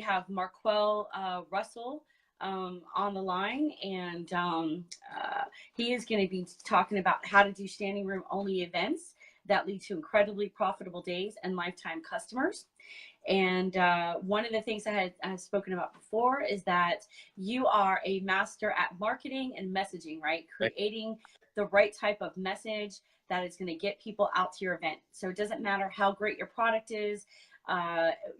have Marquell Russell on the line, and he is going to be talking about how to do standing room only events that lead to incredibly profitable days and lifetime customers. And one of the things I had spoken about before is that you are a master at marketing and messaging, right? Creating the right type of message that is going to get people out to your event. So it doesn't matter how great your product is,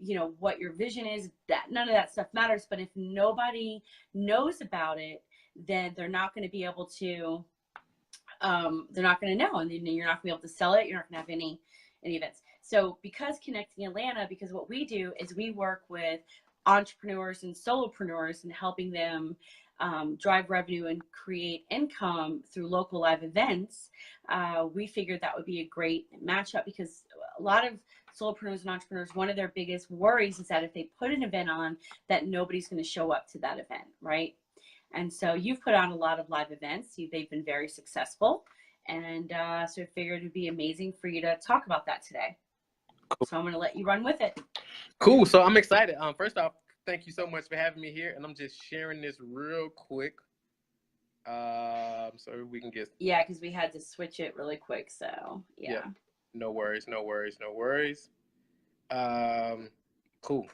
you know, what your vision is, that none of that stuff matters. But if nobody knows about it, then they're not going to be able to, they're not going to know, and then you're not going to be able to sell it. You're not going to have any events. So because Connecting Atlanta, because what we do is we work with entrepreneurs and solopreneurs and helping them drive revenue and create income through local live events, we figured that would be a great matchup, because a lot of solopreneurs and entrepreneurs, one of their biggest worries is that if they put an event on, that nobody's going to show up to that event, right? And so you've put on a lot of live events. They've been very successful. And so I figured it would be amazing for you to talk about that today. Cool. So I'm going to let you run with it. Cool. So I'm excited. First off, thank you so much for having me here. And I'm just sharing this real quick. So we can get. Yeah, because we had to switch it really quick. So, yeah. No worries. No worries. No worries. Cool.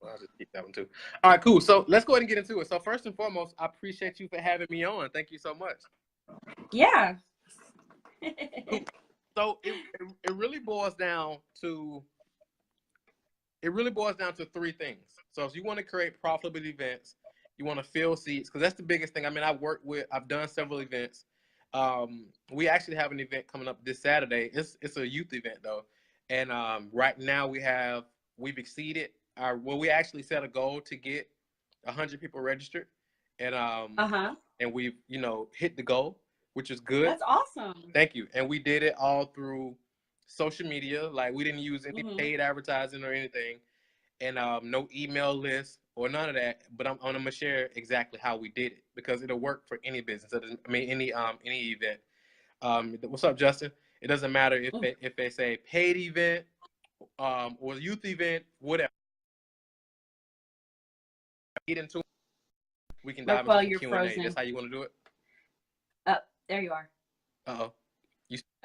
I'll just keep that one too. All right, cool. So let's go ahead and get into it. So first and foremost, I appreciate you for having me on. Thank you so much. Yeah. Cool. So it really boils down to three things. So if you want to create profitable events, you want to fill seats, because that's the biggest thing. I mean, I've done several events. We actually have an event coming up this Saturday. It's a youth event though, and right now we've exceeded we actually set a goal to get 100 people registered, and and we've hit the goal, which is good. That's awesome. Thank you. And we did it all through social media. Like, we didn't use any paid advertising or anything, and no email list or none of that. But I'm gonna share exactly how we did it, because it'll work for any business. Any event. What's up, Justin? It doesn't matter if it's a paid event or a youth event, whatever. Get into it. We can dive into Q&A. Frozen. That's how you want to do it? There you are. Uh-oh.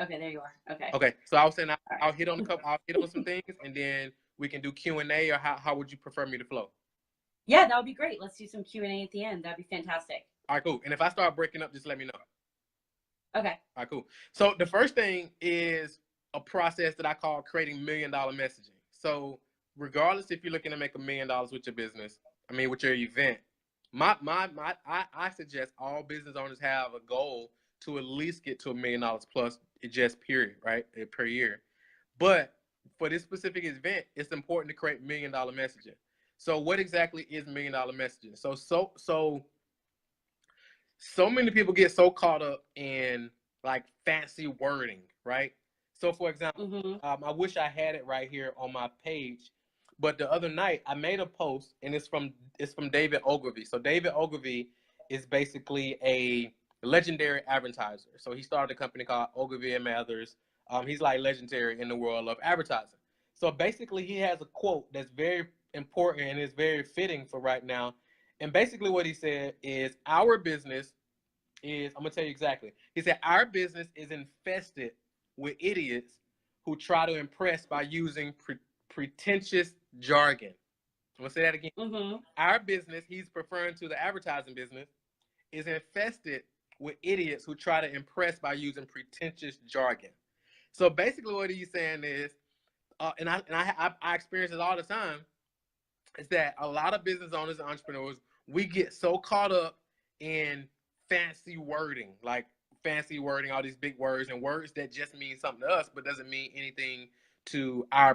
Okay, there you are. Okay. Okay, so I was saying I'll hit on some things, and then we can do Q&A, or how would you prefer me to flow? Yeah, that would be great. Let's do some Q&A at the end. That'd be fantastic. All right, cool. And if I start breaking up, just let me know. Okay. All right, cool. So the first thing is a process that I call creating $1 million messaging. So regardless if you're looking to make $1 million with your business, with your event, I suggest all business owners have a goal to at least get to $1 million plus, just period, right, per year. But for this specific event, it's important to create $1 million messaging. So what exactly is $1 million messaging? So many people get so caught up in like fancy wording, right? So for example, I wish I had it right here on my page, but the other night I made a post, and it's from David Ogilvy. So David Ogilvy is basically a legendary advertiser. So he started a company called Ogilvy and Mathers. He's like legendary in the world of advertising. So basically he has a quote that's very important and is very fitting for right now. And basically what he said is, our business is, I'm gonna tell you exactly. He said, our business is infested with idiots who try to impress by using pretentious jargon. I'm gonna say that again. Our business, he's referring to the advertising business, is infested with idiots who try to impress by using pretentious jargon. So basically what he's saying is, and I experience it all the time, is that a lot of business owners and entrepreneurs, we get so caught up in fancy wording, all these big words, and words that just mean something to us, but doesn't mean anything to our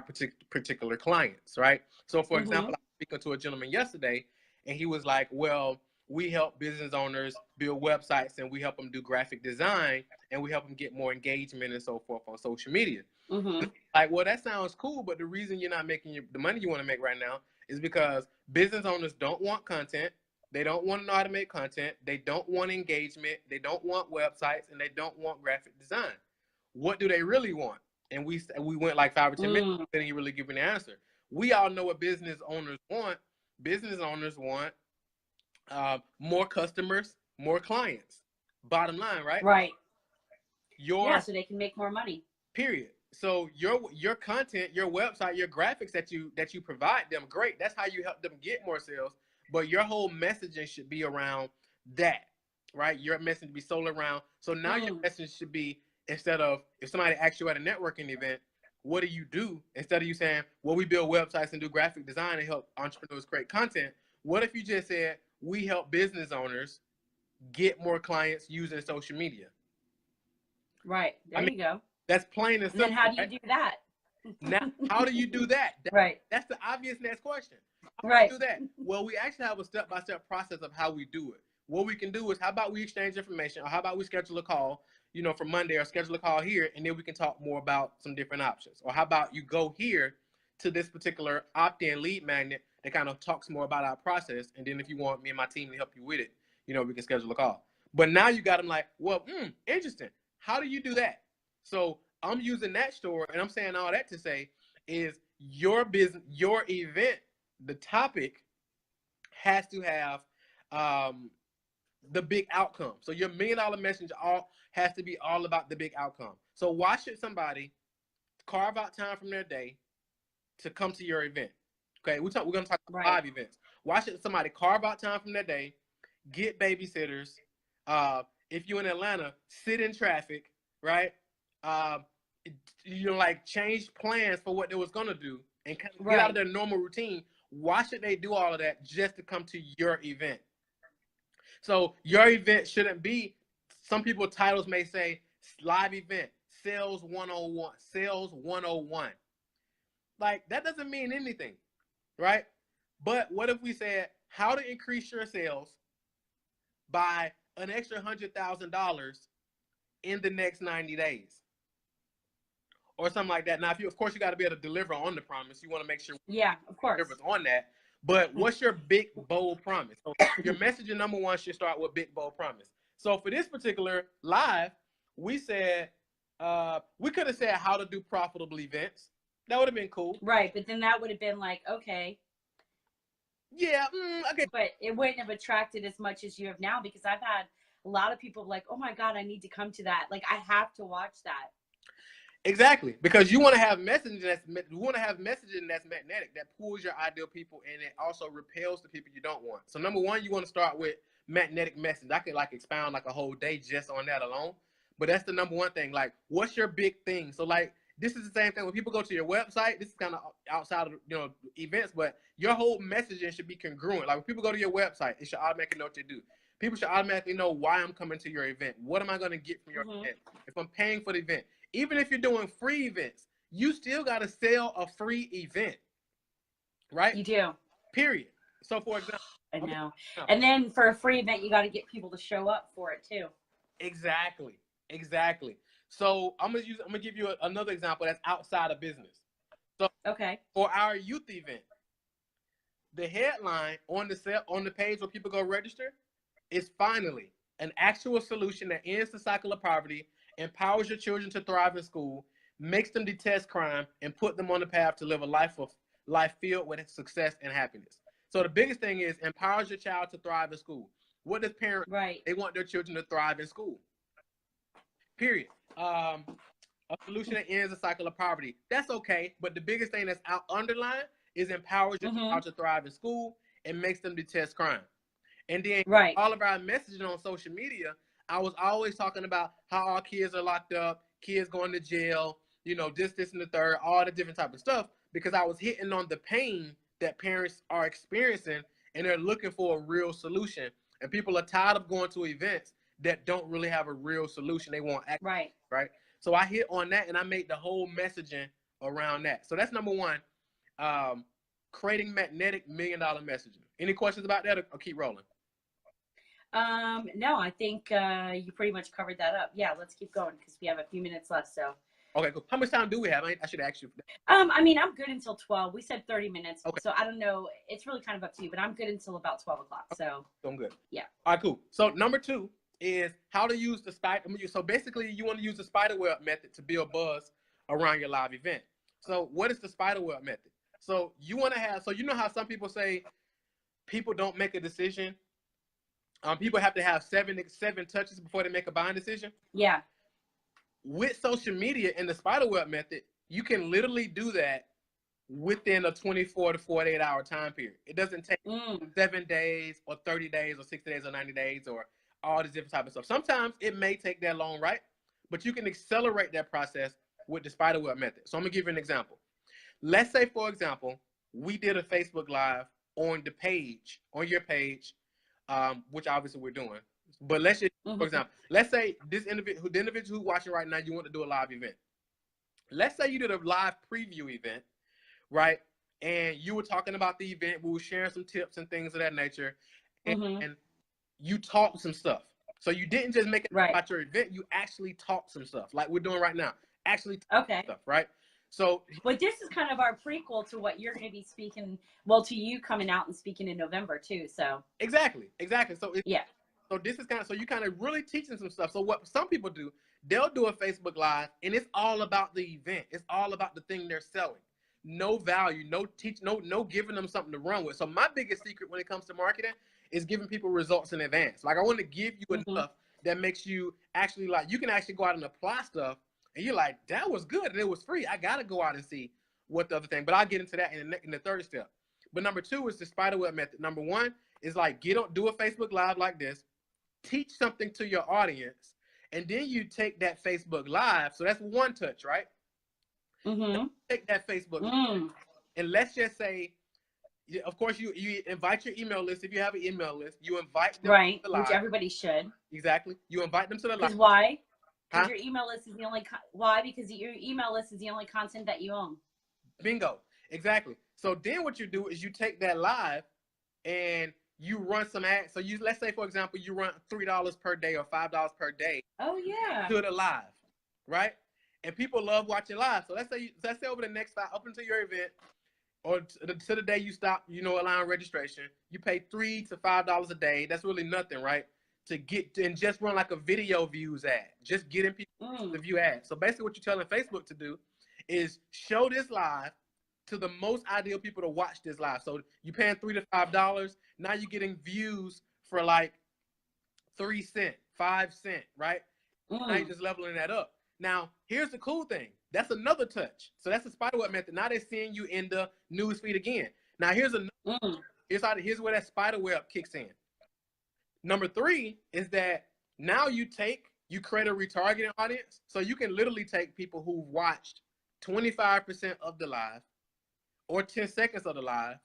particular clients, right? So for example, I was speaking to a gentleman yesterday, and he was like, well, we help business owners build websites, and we help them do graphic design, and we help them get more engagement and so forth on social media. Like, well, that sounds cool, but the reason you're not making the money you want to make right now is because business owners don't want content. They don't want to know how to make content. They don't want engagement. They don't want websites, and they don't want graphic design. What do they really want? And we went like 5 or 10 minutes, didn't really give an answer. we all know what business owners want. Business owners want more customers, more clients. Bottom line, right? Right. Yeah, so they can make more money. Period. So your content, your website, your graphics that you provide them, great. That's how you help them get more sales. But your whole messaging should be around that, right? Your message should be sold around. So now your message should be, instead of, if somebody asks you at a networking event, what do you do? Instead of you saying, well, we build websites and do graphic design and help entrepreneurs create content. What if you just said, we help business owners get more clients using social media? Right. There you go. That's plain and simple. And then how do you do that? Now, how do you do that? Right. That's the obvious next question. How right. do you do that? Well, we actually have a step-by-step process of how we do it. What we can do is, how about we exchange information, or how about we schedule a call, for Monday, or schedule a call here, and then we can talk more about some different options. Or how about you go here to this particular opt-in lead magnet that kind of talks more about our process, and then if you want me and my team to help you with it, we can schedule a call. But now you got them like, well, interesting. How do you do that? So I'm using that story, and I'm saying all that to say is your business, your event, the topic has to have the big outcome. So your $1 million message has to be all about the big outcome. So why should somebody carve out time from their day to come to your event? Okay, we're going to talk about live events. Why should somebody carve out time from their day, get babysitters? If you're in Atlanta, sit in traffic, right? Like change plans for what they was gonna do and kind of get out of their normal routine. Why should they do all of that just to come to your event? So your event shouldn't be, some people titles may say live event, sales 101, sales 101. Like that doesn't mean anything, right? But what if we said how to increase your sales by an extra $100,000 in the next 90 days? Or something like that. Now, of course, you got to be able to deliver on the promise. You want to make sure, of course, delivers on that. But what's your big, bold promise? So your messaging number one should start with big, bold promise. So for this particular live, we said, we could have said how to do profitable events. That would have been cool. Right, but then that would have been like, okay. Yeah, okay. But it wouldn't have attracted as much as you have now, because I've had a lot of people like, oh my God, I need to come to that. Like, I have to watch that. Exactly, because you want to have messaging that's magnetic, that pulls your ideal people, and it also repels the people you don't want. So number one, you want to start with magnetic message. I could like expound like a whole day just on that alone, but that's the number one thing. Like, what's your big thing? So like, this is the same thing when people go to your website. This is kind of outside of events, but your whole messaging should be congruent. Like when people go to your website, it should automatically know what to do. People should automatically know why I'm coming to your event. What am I going to get from your event? If I'm paying for the event. Even if you're doing free events, you still got to sell a free event, right? You do. Period. So for example. I know. And then for a free event, you got to get people to show up for it too. Exactly. So I'm gonna give you another example that's outside of business. So for our youth event, the headline on the page where people go register is finally an actual solution that ends the cycle of poverty, empowers your children to thrive in school, makes them detest crime, and put them on the path to live a life filled with success and happiness. So the biggest thing is empowers your child to thrive in school. What does parents? They want their children to thrive in school. Period. A solution that ends the cycle of poverty. That's okay, but the biggest thing that's underlined is empowers your child to thrive in school and makes them detest crime. And then all of our messaging on social media, I was always talking about how our kids are locked up, kids going to jail, this, and the third, all the different type of stuff, because I was hitting on the pain that parents are experiencing, and they're looking for a real solution. And people are tired of going to events that don't really have a real solution. They want action. Right. So I hit on that, and I made the whole messaging around that. So that's number one, creating magnetic $1 million messaging. Any questions about that, or keep rolling? No, I think you pretty much covered that up. Yeah, let's keep going because we have a few minutes left. So. Okay, cool. How much time do we have? I should ask you. I mean, I'm good until 12. We said 30 minutes. Okay. So I don't know. It's really kind of up to you, but I'm good until about 12 o'clock. So. I'm good. Yeah. All right, cool. So number two is how to use the spider. So basically, you want to use the spider web method to build buzz around your live event. So what is the spider web method? So you want to have, so you know how some people say people don't make a decision. People have to have seven touches before they make a buying decision. Yeah. With social media and the spiderweb method, you can literally do that within a 24 to 48 hour time period. It doesn't take 7 days or 30 days or 60 days or 90 days or all this different type of stuff. Sometimes it may take that long, right? But you can accelerate that process with the spiderweb method. So I'm gonna give you an example. Let's say, for example, we did a Facebook Live on the page, on your page, which obviously we're doing. But let's just, for example, let's say the individual who's watching right now, you want to do a live event. Let's say you did a live preview event, right? And you were talking about the event. We were sharing some tips and things of that nature. And you taught some stuff. So you didn't just make it about your event. You actually taught some stuff like we're doing right now. Actually taught stuff, right? So, but this is kind of our prequel to what you're going to be speaking, well, to you coming out and speaking in November too. So exactly. So so this is kind of, so you kind of really teaching some stuff. So what some people do, they'll do a Facebook Live and it's all about the event. It's all about the thing they're selling. No value, no giving them something to run with. So my biggest secret when it comes to marketing is giving people results in advance. Like I want to give you enough that makes you actually like, you can actually go out and apply stuff and you're like, that was good and it was free. I got to go out and see what the other thing, but I'll get into that in the third step. But number two is the spiderweb method. Number one is like, do a Facebook Live like this, teach something to your audience, and then you take that Facebook Live. So that's one touch, right? Take that Facebook Live, and let's just say, of course, you invite your email list. If you have an email list, you invite them to the live. Which everybody should. Exactly. You invite them to the live. Why? Because your email list is the only why? Because your email list is the only content that you own. Bingo. Exactly. So then what you do is you take that live and you run some ads. So let's say, for example, you run $3 per day or $5 per day. Oh yeah. To the live, right? And people love watching live. So let's say over the next up until your event or to the day you stop, allowing registration, you pay $3 to $5 a day. That's really nothing, right? To get and just run like a video views ad, just getting people to view ads. So basically what you're telling Facebook to do is show this live to the most ideal people to watch this live. So you're paying $3 to $5. Now you're getting views for like 3 cents, 5 cents, right? Now you're just leveling that up. Now, here's the cool thing. That's another touch. So that's the spiderweb method. Now they're seeing you in the newsfeed again. Now here's where that spiderweb kicks in. Number 3 is that now you create a retargeting audience. So you can literally take people who've watched 25% of the live or 10 seconds of the live,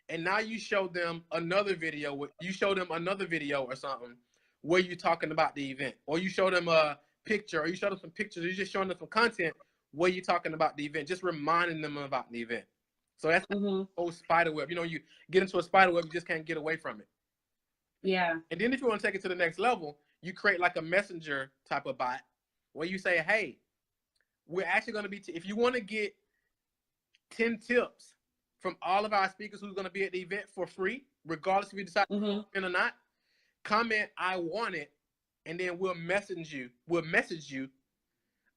and now you show them another video. Or something where you're talking about the event, or you show them a picture, or you show them some pictures, or you're just showing them some content where you're talking about the event, just reminding them about the event. So that's the whole spiderweb. You get into a spiderweb, you just can't get away from it. Yeah. And then if you want to take it to the next level, you create like a messenger type of bot where you say, hey, we're actually going to be, if you want to get 10 tips from all of our speakers who's going to be at the event for free, regardless if you decide to spend or not, comment, I want it, and then we'll message you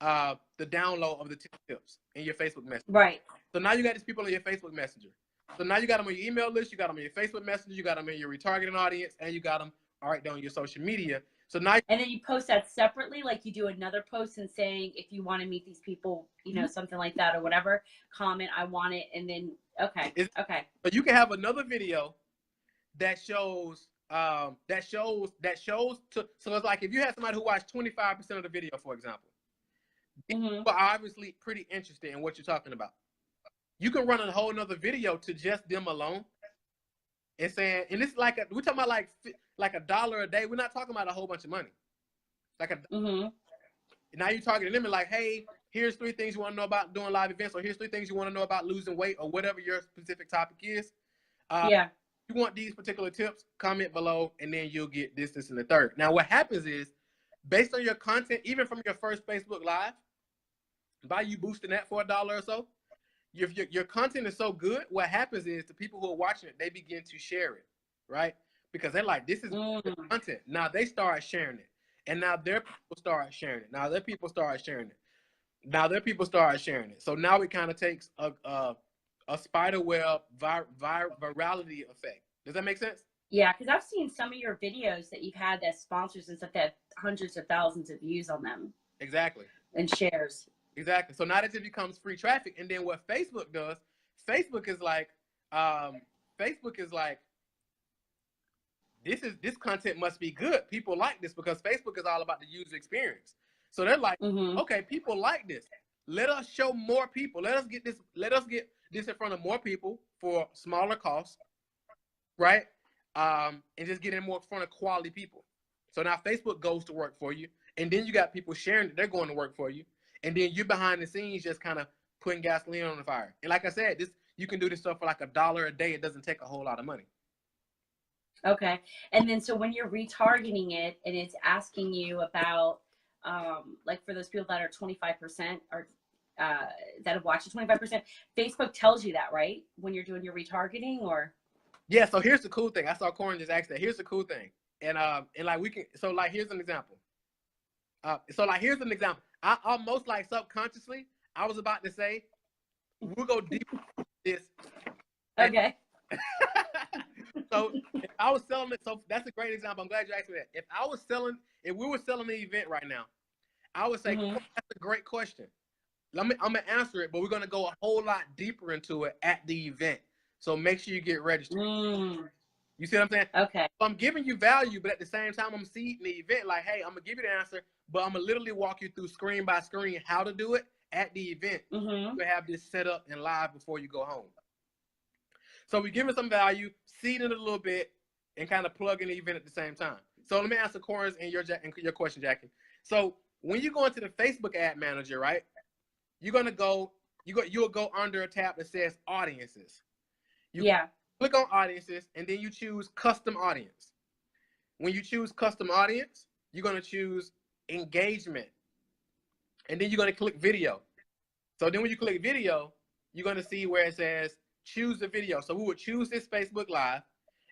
the download of the 10 tips in your Facebook Messenger. Right. So now you got these people on your Facebook Messenger. So now you got them on your email list, you got them on your Facebook Messenger, you got them in your retargeting audience, and you got them on your social media. So now, and then you post that separately, like you do another post and saying, if you want to meet these people, something like that or whatever, comment, I want it, and then okay. So you can have another video that shows so it's like if you had somebody who watched 25% of the video, for example, people are obviously pretty interested in what you're talking about. You can run a whole nother video to just them alone and saying, and it's like we're talking about like $1 a day. We're not talking about a whole bunch of money. Now you're talking to them and like, hey, here's 3 things you want to know about doing live events, or here's 3 things you want to know about losing weight, or whatever your specific topic is. If you want these particular tips, comment below, and then you'll get this, and the third. Now, what happens is, based on your content, even from your first Facebook Live, by you boosting that for $1 or so, if your content is so good, what happens is the people who are watching it, they begin to share it, right? Because they're like, this is good content. Now they start sharing it. And now their people start sharing it. Now their people start sharing it. Now their people start sharing it. So now it kind of takes a a spider web virality effect. Does that make sense? Yeah, because I've seen some of your videos that you've had as sponsors and stuff that have hundreds of thousands of views on them. Exactly. And shares. Exactly. So now that it becomes free traffic, and then what Facebook does, Facebook is like, this content must be good. People like this because Facebook is all about the user experience. So they're like, okay, people like this. Let us show more people. Let us get this in front of more people for smaller costs, right? And just get in more in front of quality people. So now Facebook goes to work for you, and then you got people sharing that they're going to work for you, and then you're behind the scenes just kind of putting gasoline on the fire. And like I said, you can do this stuff for like $1 a day. It doesn't take a whole lot of money. Okay. And then so when you're retargeting it and it's asking you about, like for those people that are 25% or that have watched it 25%, Facebook tells you that, right? When you're doing your retargeting or? Yeah. So here's the cool thing. I saw Corin just ask that. Here's the cool thing. And like here's an example. Here's an example. I almost like subconsciously, I was about to say, we'll go deep into this. Okay. So if I was selling it, so that's a great example. I'm glad you asked me that. If we were selling the event right now, I would say, that's a great question. I'm gonna answer it, but we're gonna go a whole lot deeper into it at the event. So make sure you get registered. You see what I'm saying? Okay. So I'm giving you value, but at the same time, I'm seeding the event. Like, hey, I'm gonna give you the answer, but I'm gonna literally walk you through screen by screen how to do it at the event. You have this set up and live before you go home. So we're giving some value, seeding it a little bit, and kind of plugging the event at the same time. So let me answer Corin's and your question, Jackie. So when you go into the Facebook Ad Manager, right, you'll go under a tab that says Audiences. Click on Audiences, and then you choose Custom Audience. When you choose Custom Audience, you're going to choose Engagement, and then you're going to click Video. So then when you click Video, you're going to see where it says choose the video. So we would choose this Facebook Live,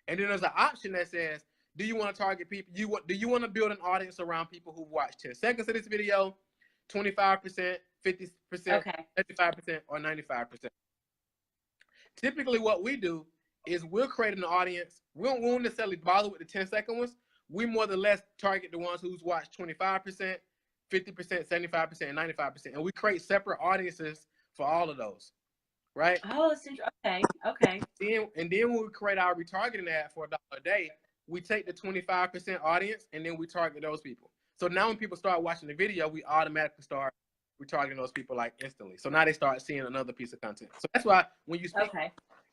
and then there's an option that says, do you want to target people? Do you want to build an audience around people who've watched 10 seconds of this video, 25%, 50%, 35%, or 95%? Typically what we do is we'll create an audience. We won't necessarily bother with the 10-second ones. We more than less target the ones who's watched 25%, 50%, 75%, and 95%. And we create separate audiences for all of those. Right? Oh, that's interesting. Okay. And then when we create our retargeting ad for $1 a day, we take the 25% audience and then we target those people. So now when people start watching the video, we automatically start retargeting those people like instantly. So now they start seeing another piece of content. So that's why when you speak,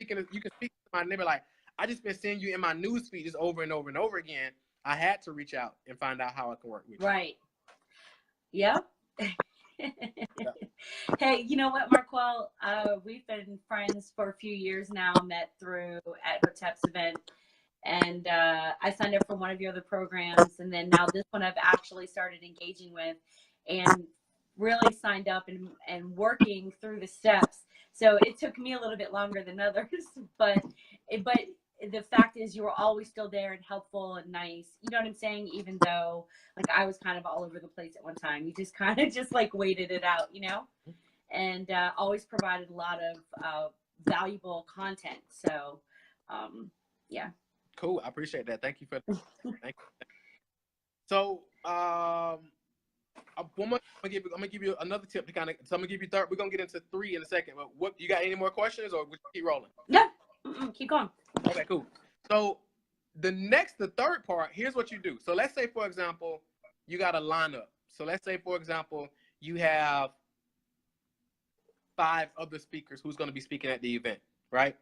you can speak to somebody and they're like, I just been seeing you in my news feed just over and over and over again. I had to reach out and find out how I can work with you. Right. Yep. Hey, you know what, Marquel? We've been friends for a few years now, met through at Hotep's event. And I signed up for one of your other programs. And then now this one I've actually started engaging with and really signed up and working through the steps. So it took me a little bit longer than others, but the fact is you were always still there and helpful and nice. You know what I'm saying? Even though like I was kind of all over the place at one time, you just kind of just like waited it out, you know, and always provided a lot of valuable content. So, yeah. Cool. I appreciate that. Thank you for thank you. So, I'm gonna give you another tip to kind of. So I'm gonna give you third. We're gonna get into 3 in a second. But what you got? Any more questions, or we keep rolling? No, keep going. Okay, cool. So the third part. Here's what you do. So let's say, for example, you got a lineup. So let's say, for example, you have 5 other speakers who's going to be speaking at the event, right?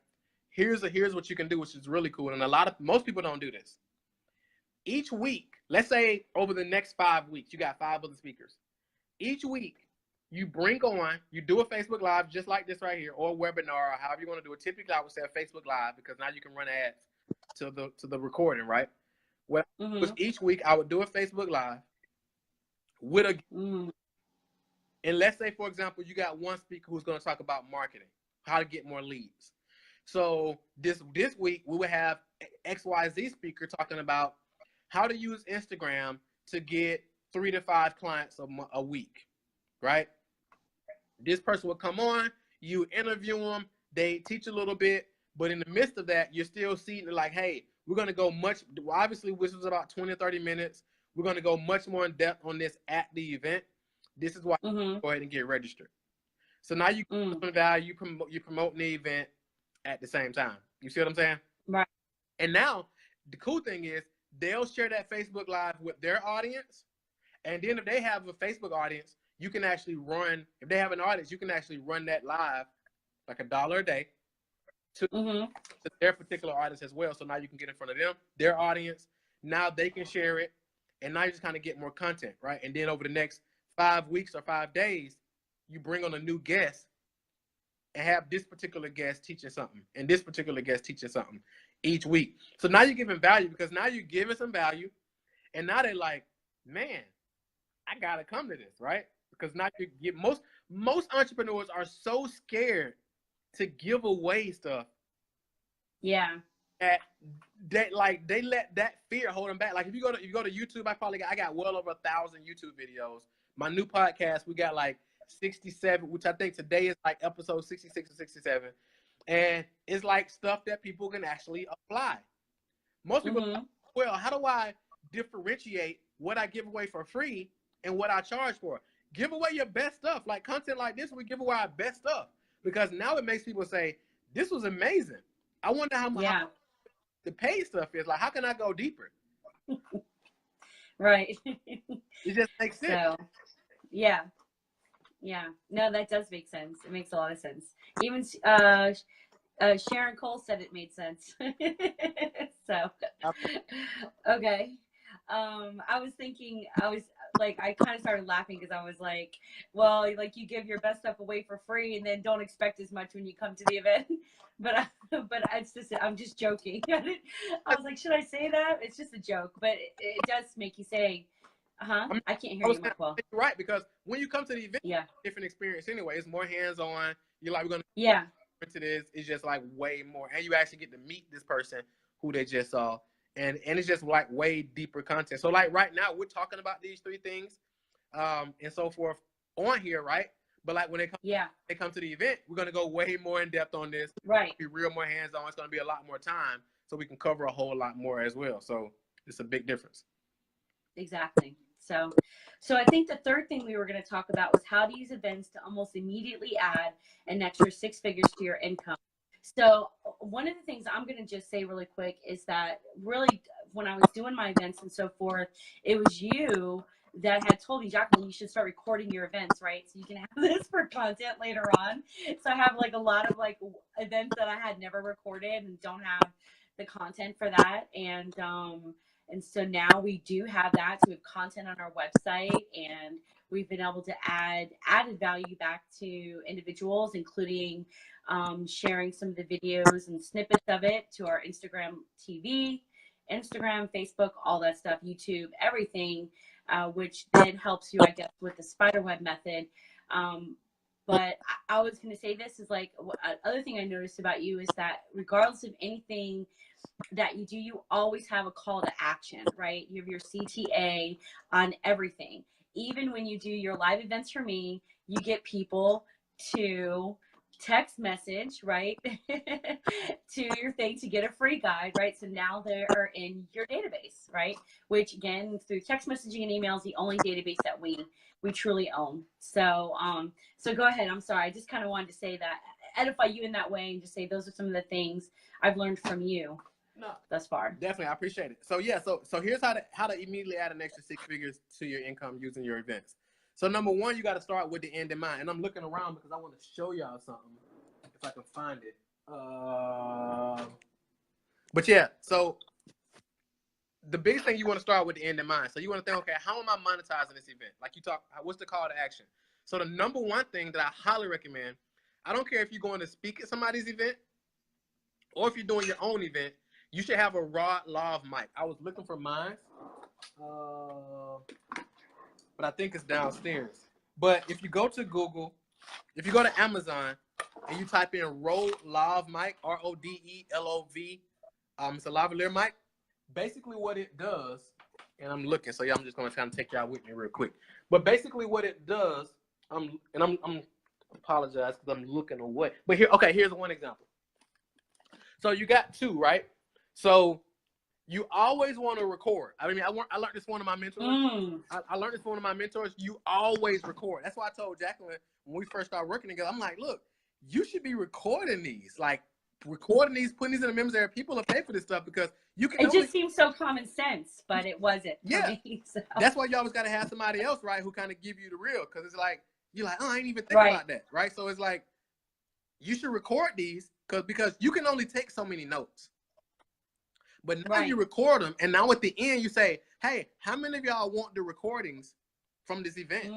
Here's what you can do, which is really cool, and most people don't do this. Each week, let's say over the next 5 weeks, you got 5 other speakers. Each week, you do a Facebook Live just like this right here, or a webinar, or however you want to do it. Typically, I would say a Facebook Live because now you can run ads to the recording, right? Well, each week I would do a Facebook Live with a, and let's say, for example, you got one speaker who's going to talk about marketing, how to get more leads. So this week we would have XYZ speaker talking about how to use Instagram to get 3 to 5 clients a week, right? This person will come on, you interview them, they teach a little bit, but in the midst of that, you're still seeing like, hey, we're going to go much, obviously, which was about 20 or 30 minutes. We're going to go much more in depth on this at the event. This is why you go ahead and get registered. So now you get value, you're promoting the event at the same time. You see what I'm saying? Right. And now the cool thing is they'll share that Facebook Live with their audience. And then if they have a Facebook audience, you can actually run, if they have an audience, you can actually run that live like $1 a day to their particular audience as well. So now you can get in front of them, their audience. Now they can share it. And now you just kind of get more content, right? And then over the next 5 weeks or 5 days, you bring on a new guest and have this particular guest teaching something and this particular guest teaching something each week. So now you're giving value because now you're giving some value. And now they're like, man, I got to come to this, right? Because now you get most entrepreneurs are so scared to give away stuff. Yeah. That they let that fear hold them back. Like if you go to YouTube, I got well over 1,000 YouTube videos. My new podcast, we got like 67, which I think today is like episode 66 or 67. And it's like stuff that people can actually apply. Most people are like, well, how do I differentiate what I give away for free and what I charge for? Give away your best stuff. Like content like this, we give away our best stuff. Because now it makes people say, this was amazing. I wonder how much the paid stuff is. Like, how can I go deeper? Right. It just makes sense. So, yeah. No, that does make sense. It makes a lot of sense. Even Sharon Cole said it made sense. So, okay. I was I kind of started laughing because I was like, well, like you give your best stuff away for free and then don't expect as much when you come to the event. But it's just, I'm just joking. I was like, should I say that? It's just a joke, but it does make you say, I can't hear you, Marquel. Right, because when you come to the event, different experience anyway. It's more hands-on. You're like, we're going to this. It's just like way more. And you actually get to meet this person who they just saw. And it's just like way deeper content. So like right now we're talking about these 3 things and so forth on here, right? But like when they come to the event, we're going to go way more in depth on this. Right. Be real more hands-on. It's going to be a lot more time so we can cover a whole lot more as well. So it's a big difference. Exactly. So I think the third thing we were going to talk about was how to use events to almost immediately add an extra 6 figures to your income. So one of the things I'm going to just say really quick is that really when I was doing my events and so forth, it was you that had told me, Jacqueline, you should start recording your events, right? So you can have this for content later on. So I have like a lot of like events that I had never recorded and don't have the content for that. And so now we do have that. So we have content on our website and we've been able to add added value back to individuals, including sharing some of the videos and snippets of it to our Instagram TV, Instagram, Facebook, all that stuff, YouTube, everything, which then helps you, I guess, with the spiderweb method. But I was going to say this is like, other thing I noticed about you is that regardless of anything that you do, you always have a call to action, right? You have your CTA on everything. Even when you do your live events for me, you get people to text message, right, to your thing to get a free guide, right? So now they're in your database, right? Which again, through text messaging and emails, the only database that we truly own. So, so go ahead. I'm sorry. I just kind of wanted to say that, edify you in that way, and just say those are some of the things I've learned from you thus far. Definitely, I appreciate it. So yeah, so here's how to immediately add an extra 6 figures to your income using your events. So number one, you got to start with the end in mind. And I'm looking around because I want to show y'all something if I can find it. But yeah, so the biggest thing you want to start with the end in mind. So you want to think, okay, how am I monetizing this event? Like you talk, what's the call to action? So the number one thing that I highly recommend, I don't care if you're going to speak at somebody's event or if you're doing your own event, you should have a raw lav mic. I was looking for mine, but I think it's downstairs. But if you go to Google, if you go to Amazon and you type in Rode Lav Mic, RODELOV, it's a lavalier mic. Basically what it does, and I'm looking, so yeah, I'm just going to try to take y'all with me real quick. But basically what it does, I'm apologize because I'm looking away. But here, okay, here's one example. So you got 2, right? So you always want to record. I mean, I learned this from one of my mentors. I learned this from one of my mentors. You always record. That's why I told Jacqueline when we first started working together, I'm like, look, you should be recording these. Like, recording these, putting these in the members area. People will pay for this stuff because you can. It just seems so common sense, but it wasn't. Yeah. Me, so. That's why you always got to have somebody else, right, who kind of give you the real. Because it's like, you're like, oh, I ain't even think about that, right? So it's like, you should record these because you can only take so many notes. But now you record them, and now at the end you say, hey, how many of y'all want the recordings from this event?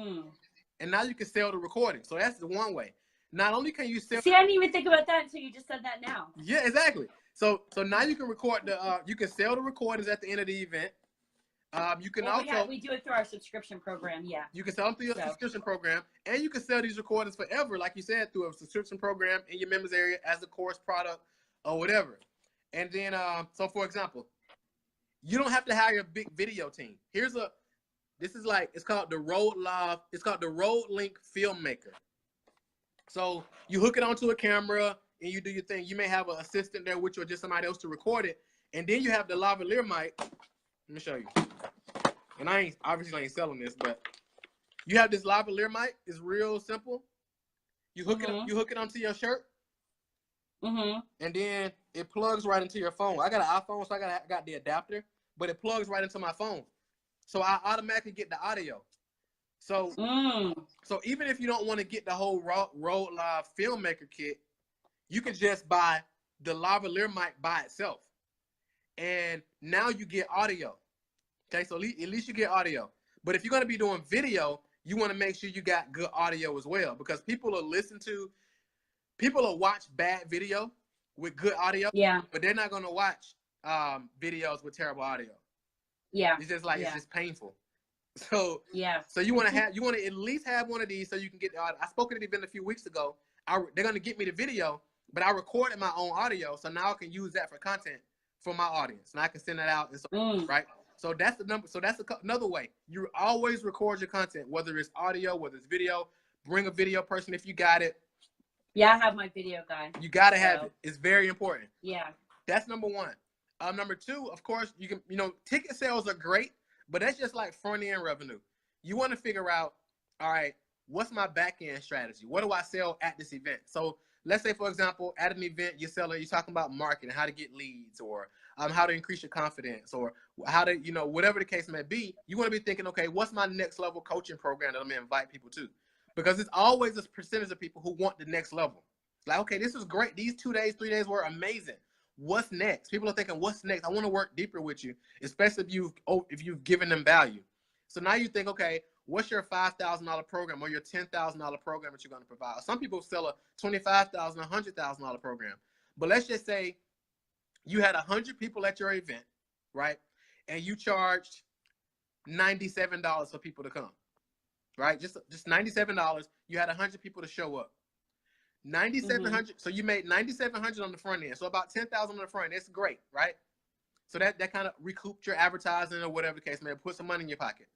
And now you can sell the recording. So that's the one way. Not only can you sell. See, I didn't even think about that until you just said that now. Yeah, exactly. So now you can record you can sell the recordings at the end of the event. You can we do it through our subscription program. Yeah. You can sell them through your subscription program, and you can sell these recordings forever, like you said, through a subscription program in your members area as a course product or whatever. And then, so for example, you don't have to hire a big video team. It's called the Road Link Filmmaker. So you hook it onto a camera and you do your thing. You may have an assistant there with you or just somebody else to record it. And then you have the lavalier mic. Let me show you. And I ain't selling this, but you have this lavalier mic. It's real simple. You hook it onto your shirt. And then it plugs right into your phone. I got an iPhone, so I got the adapter, but it plugs right into my phone. So I automatically get the audio. So even if you don't want to get the whole Rode Live Filmmaker kit, you can just buy the lavalier mic by itself. And now you get audio. Okay, so at least you get audio. But if you're going to be doing video, you want to make sure you got good audio as well, because people will watch bad video with good audio, but they're not going to watch videos with terrible audio. Yeah. It's just like, it's just painful. So so you want to at least have one of these so you can get the audio. I spoke at an event a few weeks ago. They're going to get me the video, but I recorded my own audio, so now I can use that for content for my audience, and I can send that out and so right. So that's the number. So that's another way. You always record your content, whether it's audio, whether it's video. Bring a video person if you got it. Yeah, I have my video guy. You gotta have it. It's very important. Yeah. That's number one. Number two, of course, ticket sales are great, but that's just like front end revenue. You want to figure out, all right, what's my back end strategy? What do I sell at this event? So let's say, for example, at an event, you're talking about marketing, how to get leads, or how to increase your confidence, or how to, whatever the case may be. You want to be thinking, okay, what's my next level coaching program that I'm going to invite people to? Because it's always a percentage of people who want the next level. Like, okay, this was great. These 2 days, 3 days were amazing. What's next? People are thinking, what's next? I want to work deeper with you, especially if you've given them value. So now you think, okay, what's your $5,000 program or your $10,000 program that you're going to provide? Some people sell a $25,000, $100,000 program. But let's just say you had 100 people at your event, right? And you charged $97 for people to come, right? Just $97. You had 100 people to show up. 9,700. So you made 9,700 on the front end. So about 10,000 on the front end. That's great, right? So that kind of recouped your advertising or whatever the case may be. Put some money in your pocket.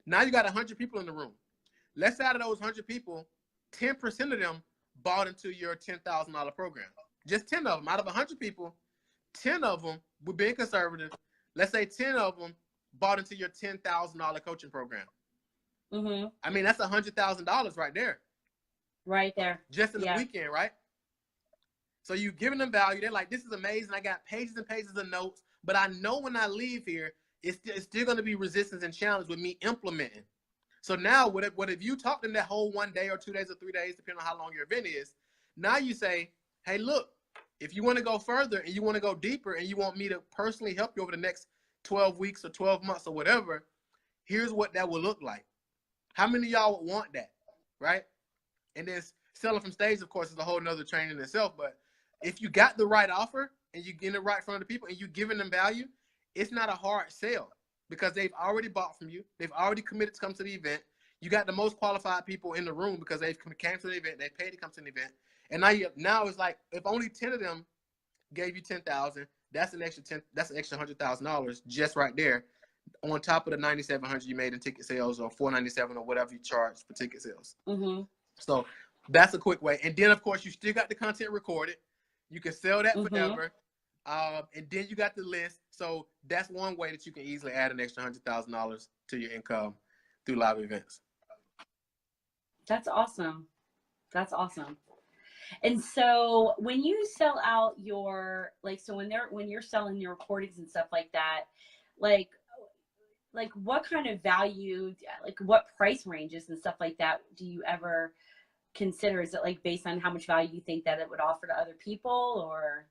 Now you got 100 people in the room. Let's say out of those 100 people, 10% of them bought into your $10,000 program. Just 10 of them. Out of 100 people, 10 of them, we're being conservative. Let's say 10 of them bought into your $10,000 coaching program. I mean, that's $100,000 right there. Right there. Just in the weekend, right? So you're giving them value. They're like, this is amazing. I got pages and pages of notes, but I know when I leave here, it's still going to be resistance and challenge with me implementing. So now, what if you talk to them that whole 1 day or 2 days or 3 days, depending on how long your event is, now you say, hey, look, if you want to go further and you want to go deeper and you want me to personally help you over the next 12 weeks or 12 months or whatever, here's what that will look like. How many of y'all would want that, right? And then selling from stage, of course, is a whole nother training in itself. But if you got the right offer and you get it right in front of the people and you're giving them value, it's not a hard sell because they've already bought from you. They've already committed to come to the event. You got the most qualified people in the room because they've came to the event. They paid to come to the event. And now it's like, if only 10 of them gave you $10,000, that's an extra $100,000 just right there on top of the $9,700 you made in ticket sales or $497 or whatever you charge for ticket sales. So That's a quick way. And then, of course, you still got the content recorded. You can sell that Mm-hmm. forever. And then you got the list. So that's one way that you can easily add an extra $100,000 to your income through live events. That's awesome. That's awesome. And so when you sell out your, like, so when you're selling your recordings and stuff like that, like what kind of value, like what price ranges and stuff like that do you ever consider? Is it like based on how much value you think that it would offer to other people, or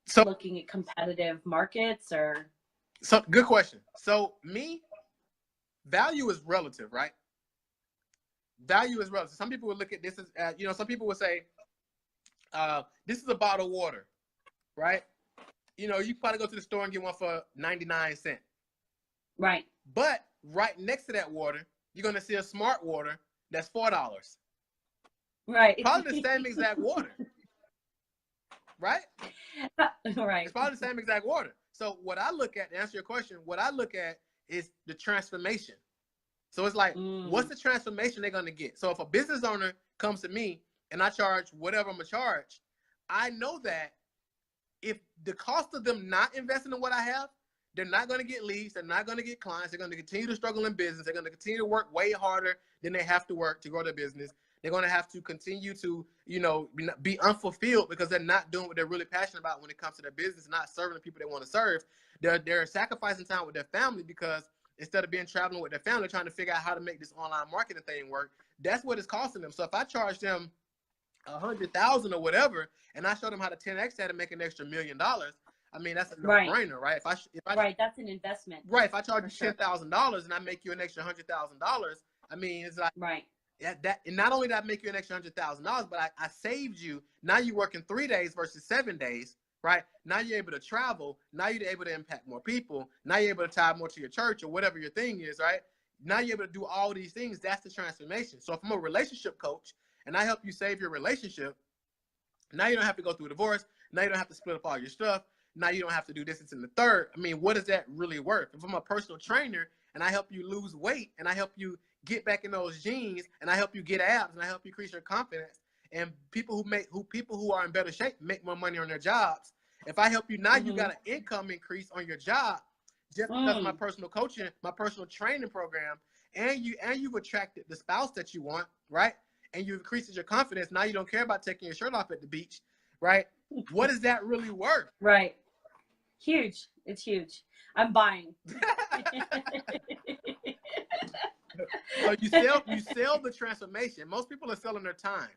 so looking at competitive markets? Or so good question. So value is relative, right? Value is relative. Some people would look at this as, some people would say, this is a bottle of water, right? You probably go to the store and get one for 99 cents. Right. But right next to that water, you're going to see a smart water that's $4. Right. Probably the same exact water. Right? Right. It's probably the same exact water. So what I look at, to answer your question, what I look at is the transformation. So it's like, what's the transformation they're going to get? So if a business owner comes to me and I charge whatever I'm going to charge, I know that if the cost of them not investing in what I have, they're not going to get leads. They're not going to get clients. They're going to continue to struggle in business. They're going to continue to work way harder than they have to work to grow their business. They're going to have to continue to, be unfulfilled because they're not doing what they're really passionate about when it comes to their business, not serving the people they want to serve. They're sacrificing time with their family because instead of traveling with their family, trying to figure out how to make this online marketing thing work, that's what it's costing them. So if I charge them $100,000 or whatever, and I show them how to 10x that and make an extra $1 million, I mean, that's a no-brainer, right? Right, that's an investment. Right, if I charge you $10,000 and I make you an extra $100,000, I mean, it's like, right. That, and not only did I make you an extra $100,000, but I saved you. Now you're working 3 days versus 7 days, right? Now you're able to travel. Now you're able to impact more people. Now you're able to tie more to your church or whatever your thing is, right? Now you're able to do all these things. That's the transformation. So if I'm a relationship coach and I help you save your relationship, now you don't have to go through a divorce. Now you don't have to split up all your stuff. Now you don't have to do this and the third. I mean, what is that really worth? If I'm a personal trainer and I help you lose weight and I help you get back in those jeans and I help you get abs and I help you increase your confidence, and people who are in better shape make more money on their jobs. If I help you now, you got an income increase on your job just because of my personal coaching, my personal training program, and you've attracted the spouse that you want, right? And you've increased your confidence. Now you don't care about taking your shirt off at the beach, right? What is that really worth? Right. Huge. It's huge. I'm buying. So you sell the transformation. Most people are selling their time.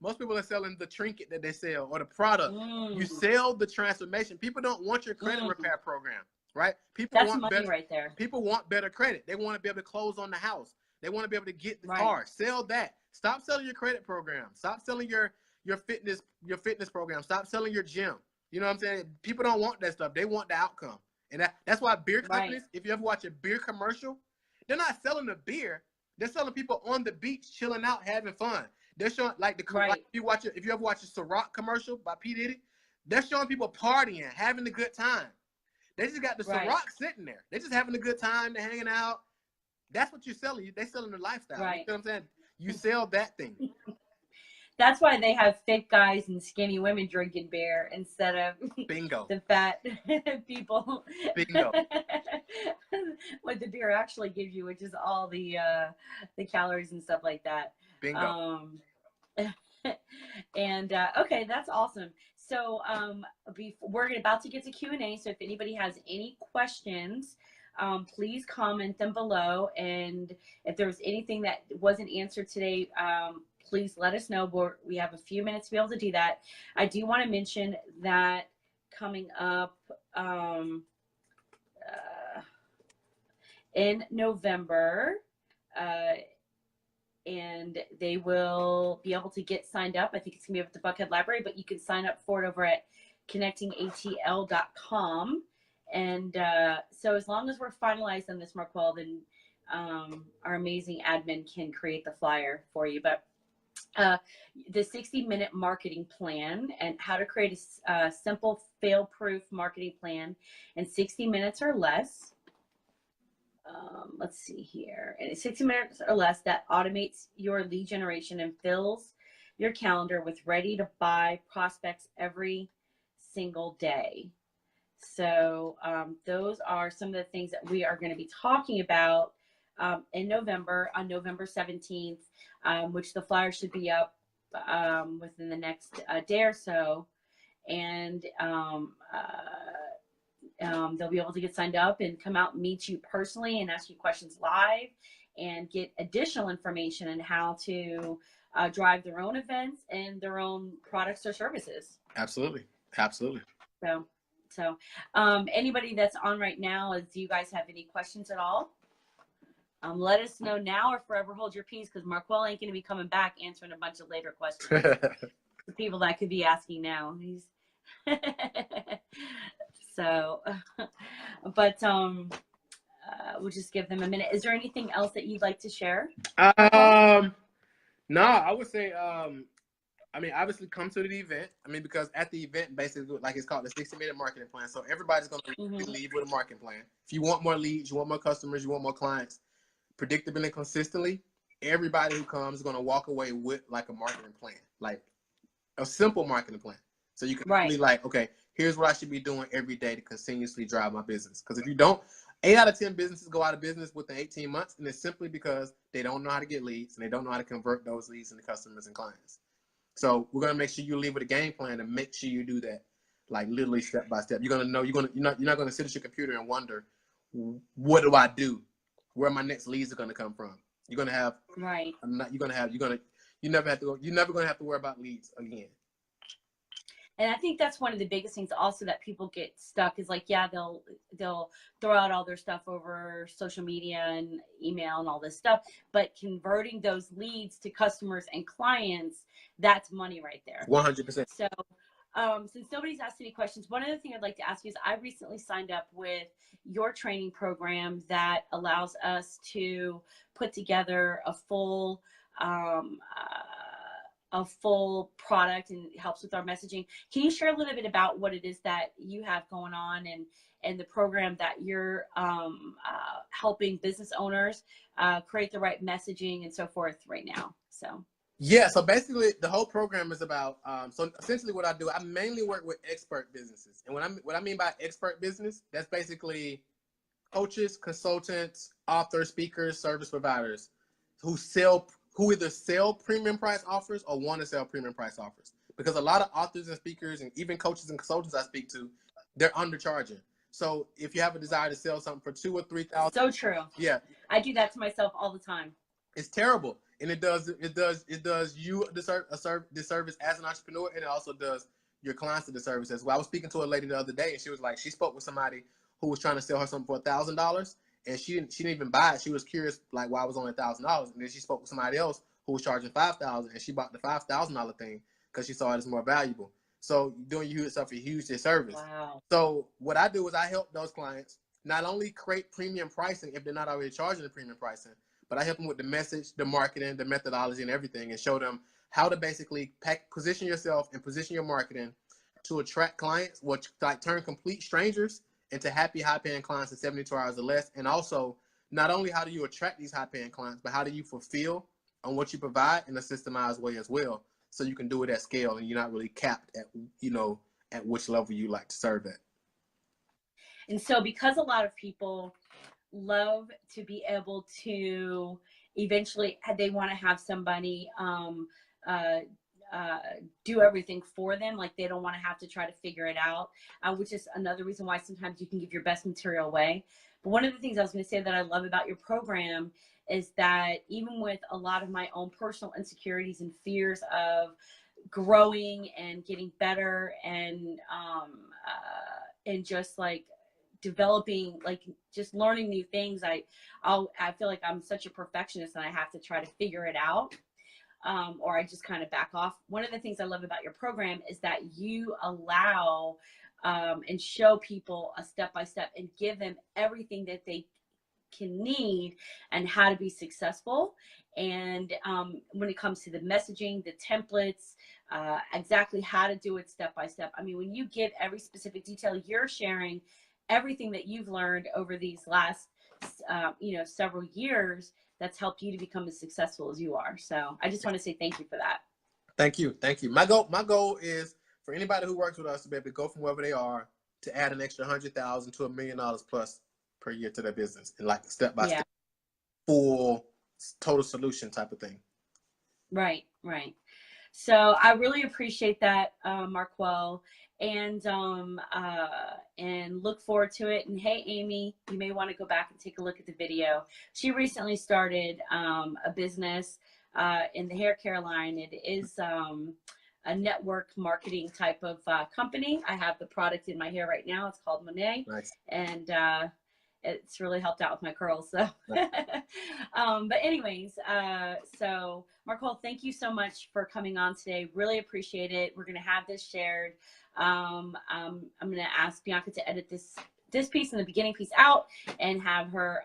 Most people are selling the trinket that they sell or the product. You sell the transformation. People don't want your credit repair program, right? That's money right there. People want better credit. They want to be able to close on the house. They want to be able to get the car. Sell that. Stop selling your credit program. Stop selling your fitness program. Stop selling your gym. You know what I'm saying? People don't want that stuff. They want the outcome. And that's why beer companies, if you ever watch a beer commercial, they're not selling the beer. They're selling people on the beach, chilling out, having fun. They're showing like if you ever watch a Ciroc commercial by P. Diddy, they're showing people partying, having a good time. They just got the Ciroc sitting there. They're just having a good time. They're hanging out. That's what you're selling. They're selling the lifestyle. Right. You know what I'm saying? You sell that thing. That's why they have fit guys and skinny women drinking beer instead of the fat people. Bingo. What the beer actually gives you, which is all the calories and stuff like that. Bingo. And okay, that's awesome. So we're about to get to Q&A. So if anybody has any questions, please comment them below. And if there was anything that wasn't answered today, please let us know. We have a few minutes to be able to do that. I do want to mention that coming up in November, and they will be able to get signed up. I think it's going to be up at the Buckhead Library, but you can sign up for it over at connectingatl.com. And so as long as we're finalized on this, Marquel, then our amazing admin can create the flyer for you. But the 60-minute marketing plan and how to create a simple fail-proof marketing plan in 60 minutes or less. let's see here. And it's 60 minutes or less that automates your lead generation and fills your calendar with ready to buy prospects every single day. So those are some of the things that we are going to be talking about in November, on November 17th, which the flyer should be up within the next day or so. And they'll be able to get signed up and come out and meet you personally and ask you questions live and get additional information on how to drive their own events and their own products or services. Absolutely. Absolutely. So anybody that's on right now, do you guys have any questions at all? Let us know now or forever hold your peace, because Marquel ain't going to be coming back answering a bunch of later questions. The people that could be asking now. He's so, but we'll just give them a minute. Is there anything else that you'd like to share? No, I would say, I mean, obviously come to the event. I mean, because at the event, basically, like it's called the 60-minute marketing plan. So everybody's going to leave with a marketing plan. If you want more leads, you want more customers, you want more clients, predictably and consistently, everybody who comes is going to walk away with like a marketing plan, like a simple marketing plan. So you can really like, okay, here's what I should be doing every day to continuously drive my business. Because if you don't, 8 out of 10 businesses go out of business within 18 months, and it's simply because they don't know how to get leads and they don't know how to convert those leads into customers and clients. So we're gonna make sure you leave with a game plan and make sure you do that, like literally step by step. You're gonna know you're not gonna sit at your computer and wonder, what do I do? Where my next leads are gonna come from? You're gonna have you're never gonna have to worry about leads again. And I think that's one of the biggest things also that people get stuck is like, yeah, they'll throw out all their stuff over social media and email and all this stuff, but converting those leads to customers and clients, that's money right there. 100%. So since nobody's asked any questions, one other thing I'd like to ask you is I recently signed up with your training program that allows us to put together a full product and helps with our messaging. Can you share a little bit about what it is that you have going on and the program that you're helping business owners create the right messaging and so forth right now? So basically the whole program is about so essentially what I do, I mainly work with expert businesses. And what I mean by expert business, that's basically coaches, consultants, authors, speakers, service providers who either sell premium price offers or want to sell premium price offers. Because a lot of authors and speakers and even coaches and consultants I speak to, they're undercharging. So if you have a desire to sell something for $2,000 or $3,000, so true. Yeah, I do that to myself all the time. It's terrible, and it does you a disservice as an entrepreneur, and it also does your clients a disservice as well. I was speaking to a lady the other day, and she was like, she spoke with somebody who was trying to sell her something for $1,000. And she didn't even buy it. She was curious, like, why it was only $1,000. And then she spoke with somebody else who was charging $5,000, and she bought the $5,000 thing because she saw it as more valuable. So doing yourself a huge disservice. Wow. So what I do is I help those clients not only create premium pricing if they're not already charging the premium pricing, but I help them with the message, the marketing, the methodology, and everything, and show them how to basically position yourself and position your marketing to attract clients, which like turn complete strangers into happy, high-paying clients in 72 hours or less. And also, not only how do you attract these high-paying clients, but how do you fulfill on what you provide in a systemized way as well, so you can do it at scale and you're not really capped at, at which level you like to serve at. And so because a lot of people love to be able to eventually, they want to have somebody do everything for them, like they don't want to have to try to figure it out, which is another reason why sometimes you can give your best material away. But one of the things I was going to say that I love about your program is that even with a lot of my own personal insecurities and fears of growing and getting better and just like developing, like just learning new things, I feel like I'm such a perfectionist and I have to try to figure it out. Or I just kind of back off. One of the things I love about your program is that you allow and show people a step-by-step and give them everything that they can need and how to be successful. And when it comes to the messaging, the templates, exactly how to do it step-by-step. I mean, when you give every specific detail, you're sharing everything that you've learned over these last you know, several years that's helped you to become as successful as you are. So I just want to say thank you for that. Thank you. Thank you. My goal is for anybody who works with us to be able to go from wherever they are to add an extra $100,000 to $1 million plus per year to their business, and like step by step, full total solution type of thing. Right, right. So I really appreciate that, Marquel, and look forward to it. And hey, Amy, you may want to go back and take a look at the video. She recently started a business in the hair care line. It is a network marketing type of company. I have the product in my hair right now. It's called Monet. Nice. And it's really helped out with my curls. So, but anyways, so Marquel, thank you so much for coming on today. Really appreciate it. We're going to have this shared. I'm going to ask Bianca to edit this piece and the beginning piece out and have her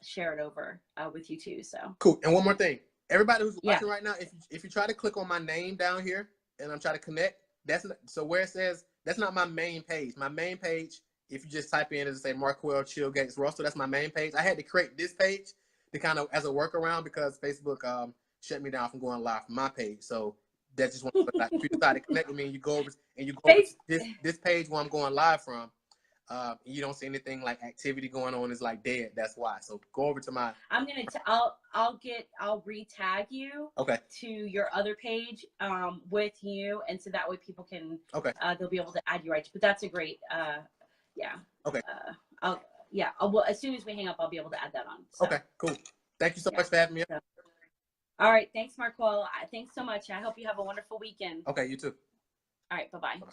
share it over with you too. So cool. And one more thing, everybody who's watching right now, if you try to click on my name down here and I'm trying to connect, that's not, so where it says, that's not my main page. My main page, if you just type in and say Marquel Chillgates Russell, that's my main page. I had to create this page to kind of as a workaround because Facebook shut me down from going live from my page. So that's just one. If you decide to connect with me and you go over to this page where I'm going live from, you don't see anything like activity going on, is like dead. That's why. So go over to my. I'll re-tag you. Okay. To your other page with you, and so that way people can. Okay. They'll be able to add you right. But that's a great. Yeah. Okay. Well, as soon as we hang up, I'll be able to add that on. So. Okay. Cool. Thank you so much for having me. All right. Thanks, Marquel. Thanks so much. I hope you have a wonderful weekend. Okay. You too. All right. Bye-bye. Bye-bye.